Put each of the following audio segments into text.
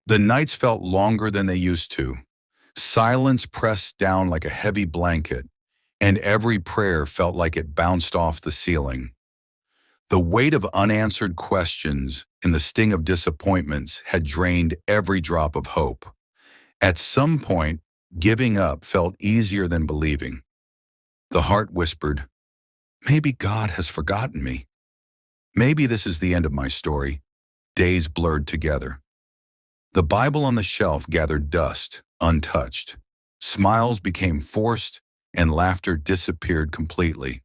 The nights felt longer than they used to. Silence pressed down like a heavy blanket, and every prayer felt like it bounced off the ceiling. The weight of unanswered questions and the sting of disappointments had drained every drop of hope. At some point, giving up felt easier than believing. The heart whispered, "Maybe God has forgotten me. Maybe this is the end of my story." Days blurred together. The Bible on the shelf gathered dust, untouched. Smiles became forced, and laughter disappeared completely.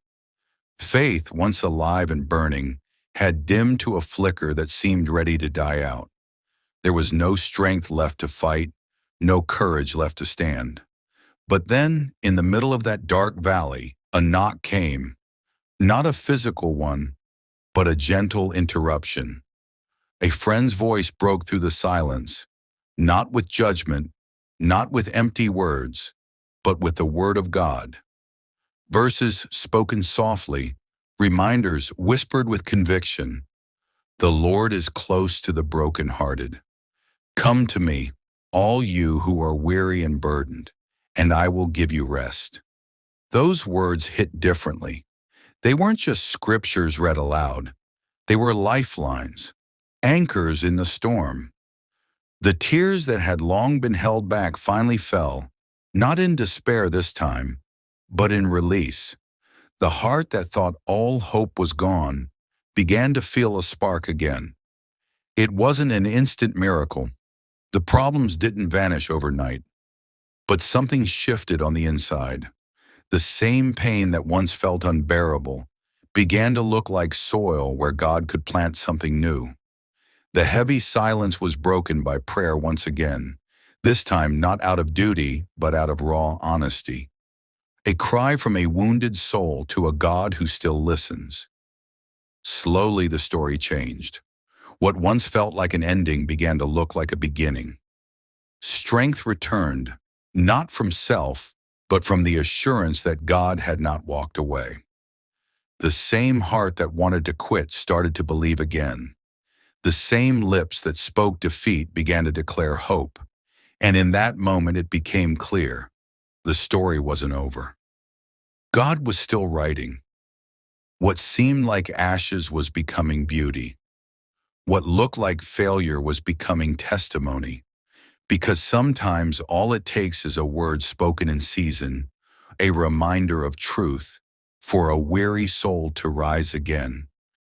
Faith, once alive and burning, had dimmed to a flicker that seemed ready to die out. There was no strength left to fight, no courage left to stand. But then, in the middle of that dark valley, a knock came. Not a physical one, but a gentle interruption. A friend's voice broke through the silence, not with judgment, not with empty words, but with the word of God. Verses spoken softly, reminders whispered with conviction. "The Lord is close to the brokenhearted. Come to me, all you who are weary and burdened, and I will give you rest." Those words hit differently. They weren't just scriptures read aloud. They were lifelines, anchors in the storm. The tears that had long been held back finally fell, not in despair this time, but in release. The heart that thought all hope was gone began to feel a spark again. It wasn't an instant miracle. The problems didn't vanish overnight, but something shifted on the inside. The same pain that once felt unbearable began to look like soil where God could plant something new. The heavy silence was broken by prayer once again, this time not out of duty, but out of raw honesty. A cry from a wounded soul to a God who still listens. Slowly the story changed. What once felt like an ending began to look like a beginning. Strength returned, not from self, but from the assurance that God had not walked away. The same heart that wanted to quit started to believe again. The same lips that spoke defeat began to declare hope. And in that moment it became clear. The story wasn't over. God was still writing. What seemed like ashes was becoming beauty. What looked like failure was becoming testimony. Because sometimes all it takes is a word spoken in season, a reminder of truth, for a weary soul to rise again.